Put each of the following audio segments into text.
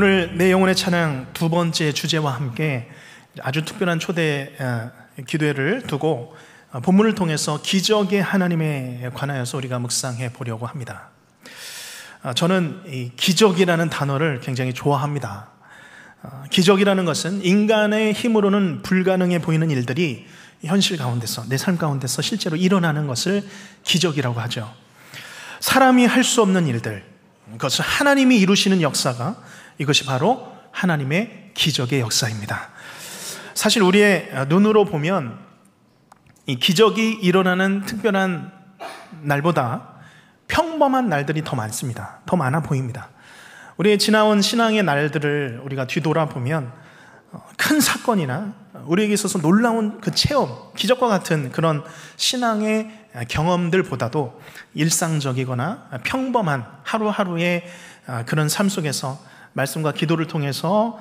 오늘 내 영혼의 찬양 두 번째 주제와 함께 아주 특별한 초대 기도회를 두고 본문을 통해서 기적의 하나님에 관하여서 우리가 묵상해 보려고 합니다. 저는 이 기적이라는 단어를 굉장히 좋아합니다. 기적이라는 것은 인간의 힘으로는 불가능해 보이는 일들이 현실 가운데서, 내 삶 가운데서 실제로 일어나는 것을 기적이라고 하죠. 사람이 할 수 없는 일들, 그것을 하나님이 이루시는 역사가, 이것이 바로 하나님의 기적의 역사입니다. 사실 우리의 눈으로 보면 이 기적이 일어나는 특별한 날보다 평범한 날들이 더 많습니다. 더 많아 보입니다. 우리의 지나온 신앙의 날들을 우리가 뒤돌아보면 큰 사건이나 우리에게 있어서 놀라운 그 체험, 기적과 같은 그런 신앙의 경험들보다도 일상적이거나 평범한 하루하루의 그런 삶 속에서 말씀과 기도를 통해서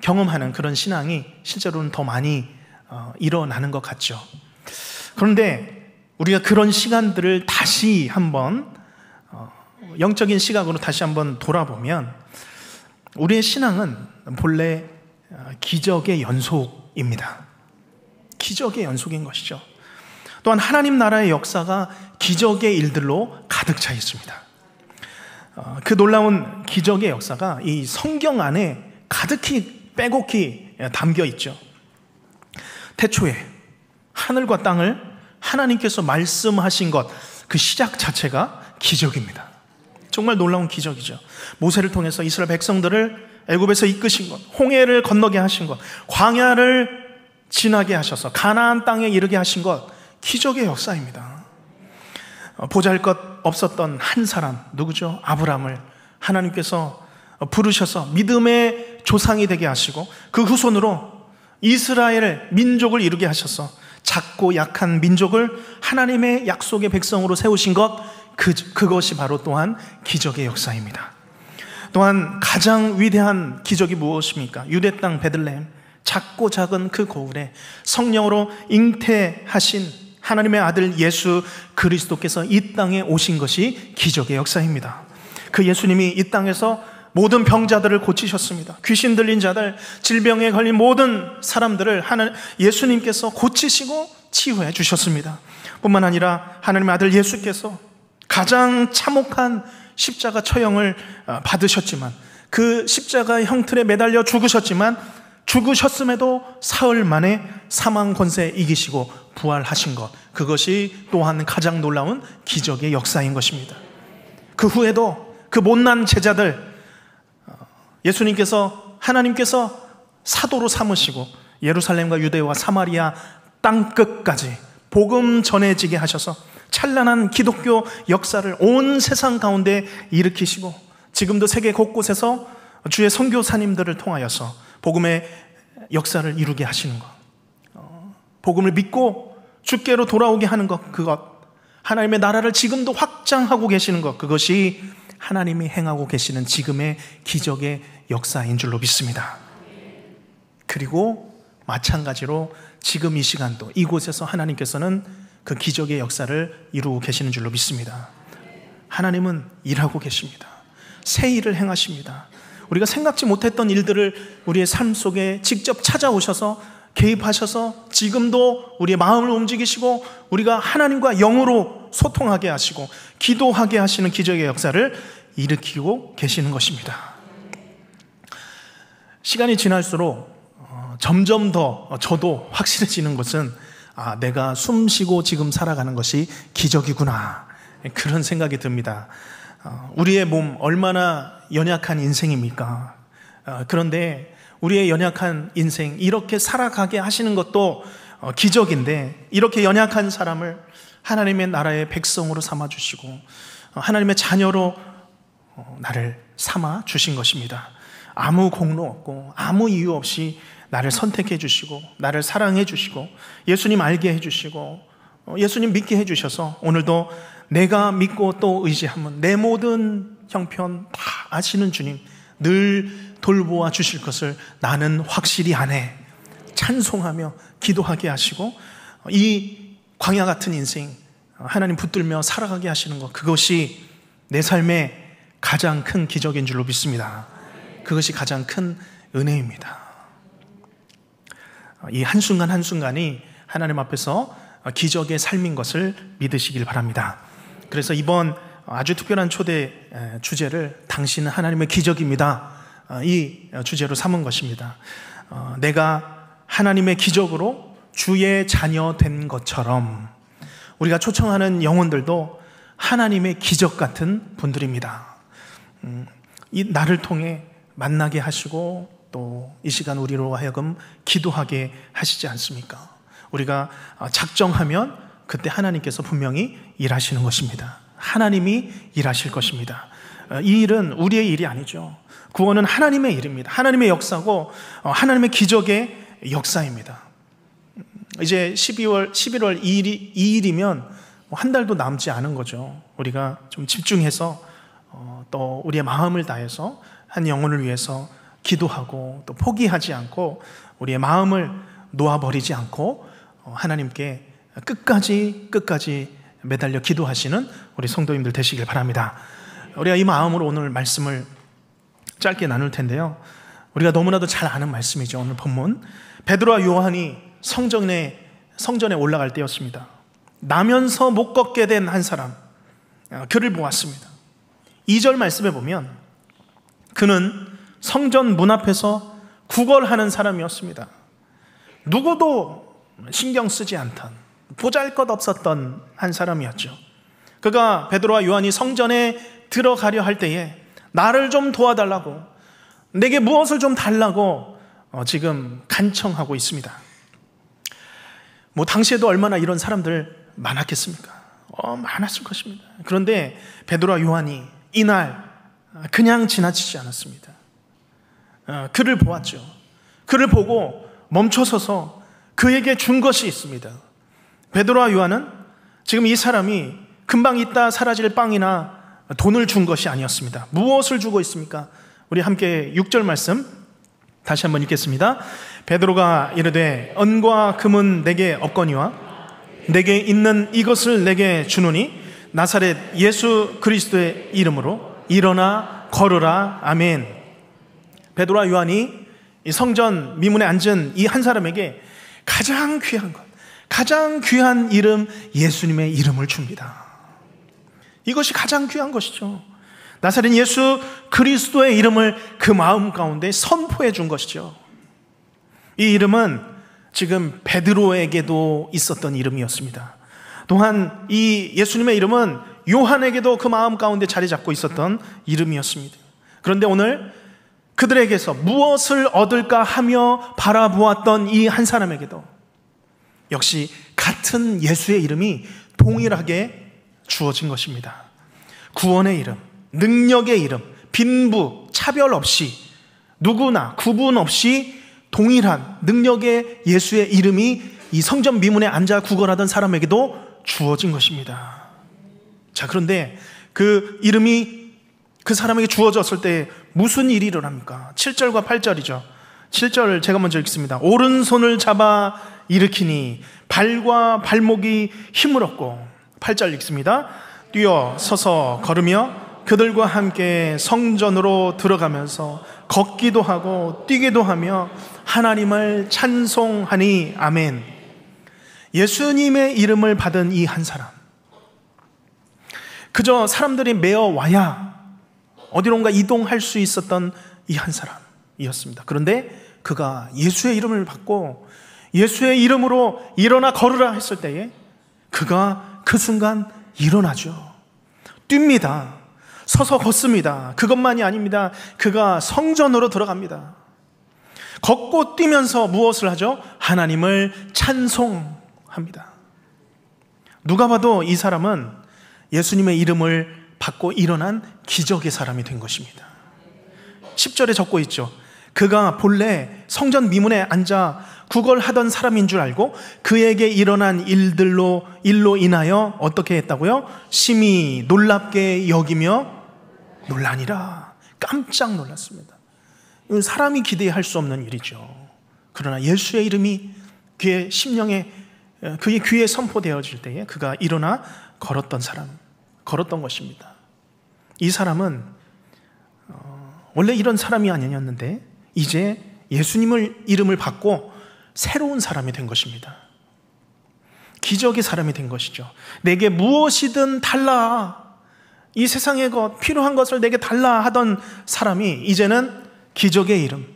경험하는 그런 신앙이 실제로는 더 많이 일어나는 것 같죠. 그런데 우리가 그런 시간들을 다시 한번 영적인 시각으로 다시 한번 돌아보면 우리의 신앙은 본래 기적의 연속입니다. 기적의 연속인 것이죠. 또한 하나님 나라의 역사가 기적의 일들로 가득 차 있습니다. 그 놀라운 기적의 역사가 이 성경 안에 가득히 빼곡히 담겨 있죠. 태초에 하늘과 땅을 하나님께서 말씀하신 것, 그 시작 자체가 기적입니다. 정말 놀라운 기적이죠. 모세를 통해서 이스라엘 백성들을 애굽에서 이끄신 것, 홍해를 건너게 하신 것, 광야를 지나게 하셔서 가나안 땅에 이르게 하신 것, 기적의 역사입니다. 보잘것 없었던 한 사람, 누구죠? 아브라함을 하나님께서 부르셔서 믿음의 조상이 되게 하시고 그 후손으로 이스라엘 민족을 이루게 하셔서 작고 약한 민족을 하나님의 약속의 백성으로 세우신 것, 그것이 바로 또한 기적의 역사입니다. 또한 가장 위대한 기적이 무엇입니까? 유대 땅 베들레헴, 작고 작은 그 고을에 성령으로 잉태하신 하나님의 아들 예수 그리스도께서 이 땅에 오신 것이 기적의 역사입니다. 그 예수님이 이 땅에서 모든 병자들을 고치셨습니다. 귀신 들린 자들, 질병에 걸린 모든 사람들을 예수님께서 고치시고 치유해 주셨습니다. 뿐만 아니라 하나님의 아들 예수께서 가장 참혹한 십자가 처형을 받으셨지만, 그 십자가 형틀에 매달려 죽으셨지만, 죽으셨음에도 사흘 만에 사망 권세 이기시고 부활하신 것, 그것이 또한 가장 놀라운 기적의 역사인 것입니다. 그 후에도 그 못난 제자들, 예수님께서, 하나님께서 사도로 삼으시고 예루살렘과 유대와 사마리아 땅끝까지 복음 전해지게 하셔서 찬란한 기독교 역사를 온 세상 가운데 일으키시고, 지금도 세계 곳곳에서 주의 선교사님들을 통하여서 복음의 역사를 이루게 하시는 것, 복음을 믿고 주께로 돌아오게 하는 것, 그것, 하나님의 나라를 지금도 확장하고 계시는 것, 그것이 하나님이 행하고 계시는 지금의 기적의 역사인 줄로 믿습니다. 그리고 마찬가지로 지금 이 시간도 이곳에서 하나님께서는 그 기적의 역사를 이루고 계시는 줄로 믿습니다. 하나님은 일하고 계십니다. 새 일을 행하십니다. 우리가 생각지 못했던 일들을 우리의 삶 속에 직접 찾아오셔서 개입하셔서 지금도 우리의 마음을 움직이시고 우리가 하나님과 영으로 소통하게 하시고 기도하게 하시는 기적의 역사를 일으키고 계시는 것입니다. 시간이 지날수록 점점 더 저도 확실해지는 것은 내가 숨 쉬고 지금 살아가는 것이 기적이구나, 그런 생각이 듭니다. 우리의 몸 얼마나 연약한 인생입니까? 그런데 우리의 연약한 인생, 이렇게 살아가게 하시는 것도 기적인데, 이렇게 연약한 사람을 하나님의 나라의 백성으로 삼아주시고 하나님의 자녀로 나를 삼아 주신 것입니다. 아무 공로 없고 아무 이유 없이 나를 선택해 주시고 나를 사랑해 주시고 예수님 알게 해 주시고 예수님 믿게 해 주셔서 오늘도 내가 믿고 또 의지하면 내 모든 형편 다 아시는 주님, 늘 돌보아 주실 것을 나는 확실히 아네, 찬송하며 기도하게 하시고 이 광야 같은 인생 하나님 붙들며 살아가게 하시는 것, 그것이 내 삶의 가장 큰 기적인 줄로 믿습니다. 그것이 가장 큰 은혜입니다. 이 한순간 한순간이 하나님 앞에서 기적의 삶인 것을 믿으시길 바랍니다. 그래서 이번 아주 특별한 초대 주제를 당신은 하나님의 기적입니다, 이 주제로 삼은 것입니다. 내가 하나님의 기적으로 주의 자녀 된 것처럼 우리가 초청하는 영혼들도 하나님의 기적 같은 분들입니다. 이 나를 통해 만나게 하시고 또 이 시간 우리로 하여금 기도하게 하시지 않습니까? 우리가 작정하면 그때 하나님께서 분명히 일하시는 것입니다. 하나님이 일하실 것입니다. 이 일은 우리의 일이 아니죠. 구원은 하나님의 일입니다. 하나님의 역사고 하나님의 기적의 역사입니다. 이제 11월 2일이면 한 달도 남지 않은 거죠. 우리가 좀 집중해서 또 우리의 마음을 다해서 한 영혼을 위해서 기도하고 또 포기하지 않고 우리의 마음을 놓아버리지 않고 하나님께 끝까지 매달려 기도하시는 우리 성도님들 되시길 바랍니다. 우리가 이 마음으로 오늘 말씀을 짧게 나눌 텐데요, 우리가 너무나도 잘 아는 말씀이죠. 오늘 본문 베드로와 요한이 성전에 올라갈 때였습니다. 나면서 못 걷게 된 한 사람, 그를 보았습니다. 2절 말씀에 보면 그는 성전 문 앞에서 구걸하는 사람이었습니다. 누구도 신경 쓰지 않던, 보잘것없었던 한 사람이었죠. 그가 베드로와 요한이 성전에 들어가려 할 때에 나를 좀 도와달라고, 내게 무엇을 좀 달라고 지금 간청하고 있습니다. 당시에도 얼마나 이런 사람들 많았겠습니까? 많았을 것입니다. 그런데 베드로와 요한이 이날 그냥 지나치지 않았습니다. 그를 보았죠. 그를 보고 멈춰서서 그에게 준 것이 있습니다. 베드로와 요한은 지금 이 사람이 금방 있다 사라질 빵이나 돈을 준 것이 아니었습니다. 무엇을 주고 있습니까? 우리 함께 6절 말씀 다시 한번 읽겠습니다. 베드로가 이르되 은과 금은 내게 없거니와 내게 있는 이것을 내게 주노니 나사렛 예수 그리스도의 이름으로 일어나 걸으라. 아멘. 베드로와 요한이 이 성전 미문에 앉은 이 한 사람에게 가장 귀한 것, 가장 귀한 이름, 예수님의 이름을 줍니다. 이것이 가장 귀한 것이죠. 나사렛 예수 그리스도의 이름을 그 마음 가운데 선포해 준 것이죠. 이 이름은 지금 베드로에게도 있었던 이름이었습니다. 또한 이 예수님의 이름은 요한에게도 그 마음 가운데 자리 잡고 있었던 이름이었습니다. 그런데 오늘 그들에게서 무엇을 얻을까 하며 바라보았던 이 한 사람에게도 역시 같은 예수의 이름이 동일하게 주어진 것입니다. 구원의 이름, 능력의 이름, 빈부, 차별 없이 누구나 구분 없이 동일한 능력의 예수의 이름이 이 성전 미문에 앉아 구걸하던 사람에게도 주어진 것입니다. 자, 그런데 그 이름이 그 사람에게 주어졌을 때 무슨 일이 일어납니까? 7절과 8절이죠. 7절 제가 먼저 읽습니다. 오른손을 잡아 일으키니 발과 발목이 힘을 얻고, 8절 읽습니다. 뛰어 서서 걸으며 그들과 함께 성전으로 들어가면서 걷기도 하고 뛰기도 하며 하나님을 찬송하니. 아멘. 예수님의 이름을 받은 이 한 사람, 그저 사람들이 메어 와야 어디론가 이동할 수 있었던 이 한 사람이었습니다. 그런데 그가 예수의 이름을 받고 예수의 이름으로 일어나 걸으라 했을 때에 그가 그 순간 일어나죠. 뜁니다. 서서 걷습니다. 그것만이 아닙니다. 그가 성전으로 들어갑니다. 걷고 뛰면서 무엇을 하죠? 하나님을 찬송합니다. 누가 봐도 이 사람은 예수님의 이름을 받고 일어난 기적의 사람이 된 것입니다. 10절에 적고 있죠. 그가 본래 성전 미문에 앉아 구걸하던 사람인 줄 알고 그에게 일어난 일로 인하여 어떻게 했다고요? 심히 놀랍게 여기며 놀라니라. 깜짝 놀랐습니다. 이건 사람이 기대할 수 없는 일이죠. 그러나 예수의 이름이 그의 심령에, 그의 귀에 선포되어질 때에 그가 일어나 걸었던 것입니다. 이 사람은 원래 이런 사람이 아니었는데 이제 예수님을 이름을 받고 새로운 사람이 된 것입니다. 기적의 사람이 된 것이죠. 내게 무엇이든 달라, 이 세상의 것, 필요한 것을 내게 달라 하던 사람이 이제는 기적의 이름,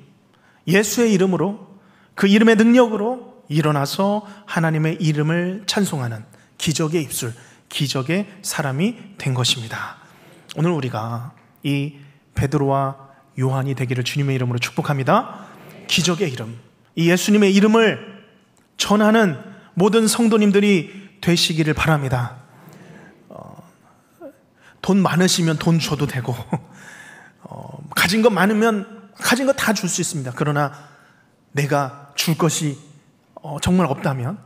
예수의 이름으로, 그 이름의 능력으로 일어나서 하나님의 이름을 찬송하는 기적의 입술, 기적의 사람이 된 것입니다. 오늘 우리가 이 베드로와 요한이 되기를 주님의 이름으로 축복합니다. 기적의 이름, 이 예수님의 이름을 전하는 모든 성도님들이 되시기를 바랍니다. 돈 많으시면 돈 줘도 되고, 가진 것 많으면 가진 거 다 줄 수 있습니다. 그러나 내가 줄 것이 정말 없다면,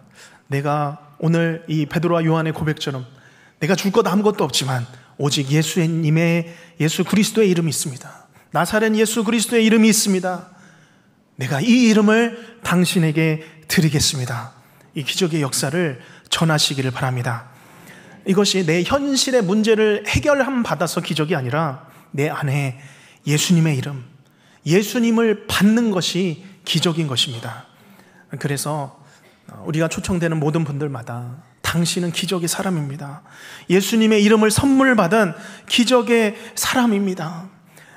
내가 오늘 이 베드로와 요한의 고백처럼 내가 줄 것 아무것도 없지만 오직 예수 그리스도의 이름이 있습니다. 나사렛 예수 그리스도의 이름이 있습니다. 내가 이 이름을 당신에게 드리겠습니다. 이 기적의 역사를 전하시기를 바랍니다. 이것이 내 현실의 문제를 해결함 받아서 기적이 아니라 내 안에 예수님의 이름, 예수님을 받는 것이 기적인 것입니다. 그래서 우리가 초청되는 모든 분들마다 당신은 기적의 사람입니다. 예수님의 이름을 선물 받은 기적의 사람입니다.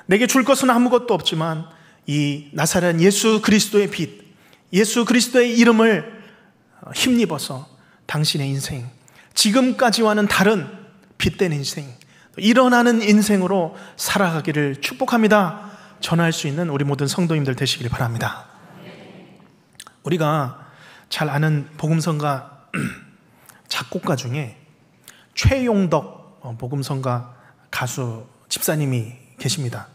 내게 줄 것은 아무것도 없지만 이 나사렛 예수 그리스도의 빛, 예수 그리스도의 이름을 힘입어서 당신의 인생, 지금까지와는 다른 빛된 인생, 일어나는 인생으로 살아가기를 축복합니다. 전할 수 있는 우리 모든 성도님들 되시길 바랍니다. 우리가 잘 아는 복음성가 작곡가 중에 최용덕 복음성가 가수 집사님이 계십니다.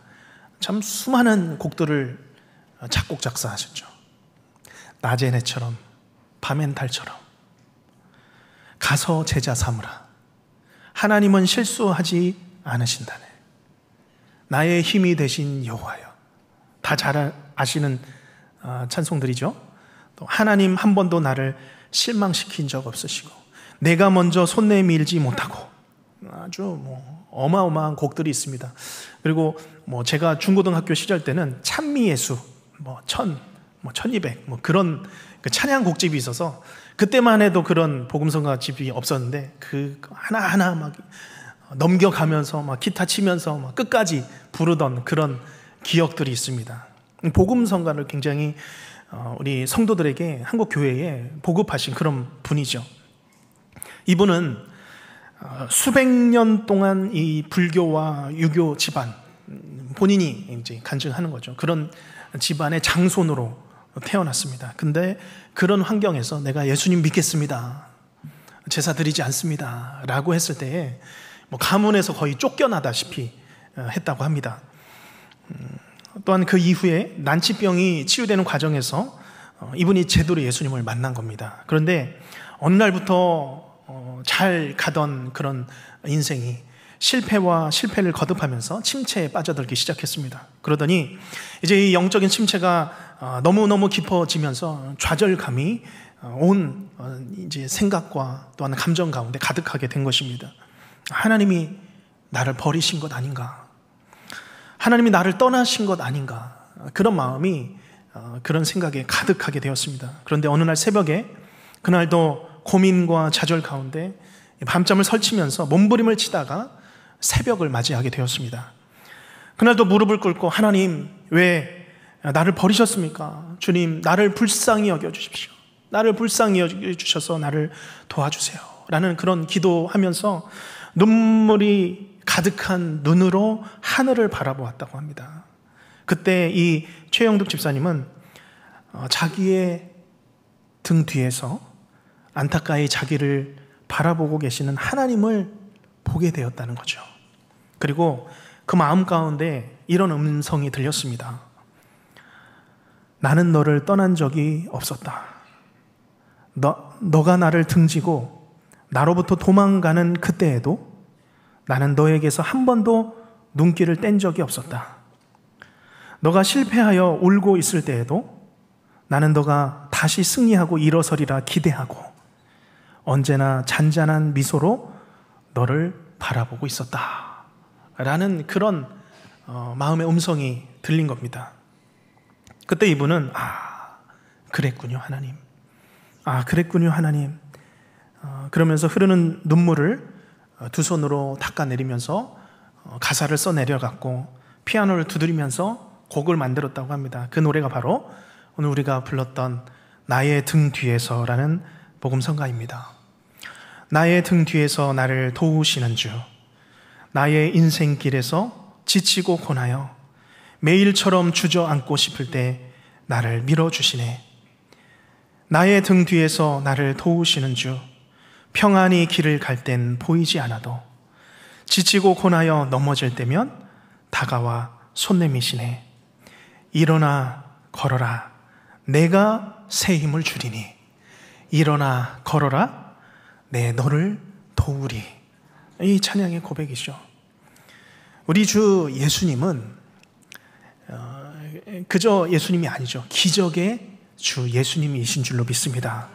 참 수많은 곡들을 작곡 작사하셨죠. 낮엔 해처럼 밤엔 달처럼 가서 제자 삼으라, 하나님은 실수하지 않으신다네, 나의 힘이 되신 여호와여, 다 잘 아시는 찬송들이죠. 또 하나님 한 번도 나를 실망시킨 적 없으시고 내가 먼저 손 내밀지 못하고, 아주 어마어마한 곡들이 있습니다. 그리고 제가 중고등학교 시절 때는 찬미예수 1200 그런 찬양 곡집이 있어서 그때만 해도 그런 복음성가 집이 없었는데 그 하나하나 막 넘겨가면서 막 기타 치면서 막 끝까지 부르던 그런 기억들이 있습니다. 복음성가를 굉장히 우리 성도들에게 한국 교회에 보급하신 그런 분이죠. 이분은 수백 년 동안 이 불교와 유교 집안, 본인이 이제 간증하는 거죠. 그런 집안의 장손으로 태어났습니다. 근데 그런 환경에서 내가 예수님 믿겠습니다, 제사 드리지 않습니다 라고 했을 때에 가문에서 거의 쫓겨나다시피 했다고 합니다. 또한 그 이후에 난치병이 치유되는 과정에서 이분이 제대로 예수님을 만난 겁니다. 그런데 어느 날부터 잘 가던 그런 인생이 실패와 실패를 거듭하면서 침체에 빠져들기 시작했습니다. 그러더니 이제 이 영적인 침체가 너무너무 깊어지면서 좌절감이 온 이제 생각과 또한 감정 가운데 가득하게 된 것입니다. 하나님이 나를 버리신 것 아닌가, 하나님이 나를 떠나신 것 아닌가, 그런 마음이 그런 생각에 가득하게 되었습니다. 그런데 어느 날 새벽에, 그날도 고민과 좌절 가운데 밤잠을 설치면서 몸부림을 치다가 새벽을 맞이하게 되었습니다. 그날도 무릎을 꿇고, 하나님 왜 나를 버리셨습니까? 주님, 나를 불쌍히 여겨주십시오. 나를 불쌍히 여겨주셔서 나를 도와주세요 라는 그런 기도하면서 눈물이 가득한 눈으로 하늘을 바라보았다고 합니다. 그때 이 최영덕 집사님은 자기의 등 뒤에서 안타까이 자기를 바라보고 계시는 하나님을 보게 되었다는 거죠. 그리고 그 마음 가운데 이런 음성이 들렸습니다. 나는 너를 떠난 적이 없었다. 너가 나를 등지고 나로부터 도망가는 그때에도 나는 너에게서 한 번도 눈길을 뗀 적이 없었다. 너가 실패하여 울고 있을 때에도 나는 너가 다시 승리하고 일어서리라 기대하고 언제나 잔잔한 미소로 너를 바라보고 있었다 라는 그런 마음의 음성이 들린 겁니다. 그때 이분은 그랬군요 하나님, 그랬군요 하나님, 그러면서 흐르는 눈물을 두 손으로 닦아내리면서 가사를 써내려갔고 피아노를 두드리면서 곡을 만들었다고 합니다. 그 노래가 바로 오늘 우리가 불렀던 나의 등 뒤에서라는 복음성가입니다. 나의 등 뒤에서 나를 도우시는 주, 나의 인생길에서 지치고 고나여 매일처럼 주저앉고 싶을 때 나를 밀어주시네. 나의 등 뒤에서 나를 도우시는 주, 평안히 길을 갈 땐 보이지 않아도 지치고 고나여 넘어질 때면 다가와 손 내미시네. 일어나 걸어라, 내가 새 힘을 주리니. 일어나 걸어라, 내 너를 도우리. 이 찬양의 고백이죠. 우리 주 예수님은 그저 예수님이 아니죠. 기적의 주 예수님이신 줄로 믿습니다.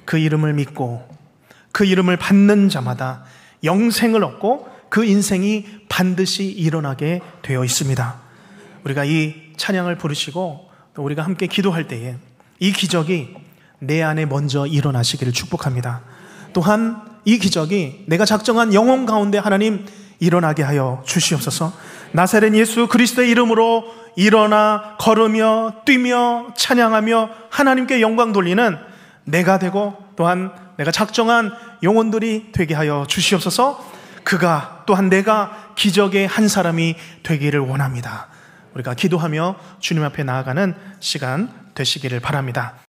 그 이름을 믿고 그 이름을 받는 자마다 영생을 얻고 그 인생이 반드시 일어나게 되어 있습니다. 우리가 이 찬양을 부르시고 또 우리가 함께 기도할 때에 이 기적이 내 안에 먼저 일어나시기를 축복합니다. 또한 이 기적이 내가 작정한 영혼 가운데 하나님 일어나게 하여 주시옵소서. 나사렛 예수 그리스도의 이름으로 일어나 걸으며 뛰며 찬양하며 하나님께 영광 돌리는 내가 되고 또한 내가 작정한 영혼들이 되게 하여 주시옵소서. 그가 또한 내가 기적의 한 사람이 되기를 원합니다. 우리가 기도하며 주님 앞에 나아가는 시간 되시기를 바랍니다.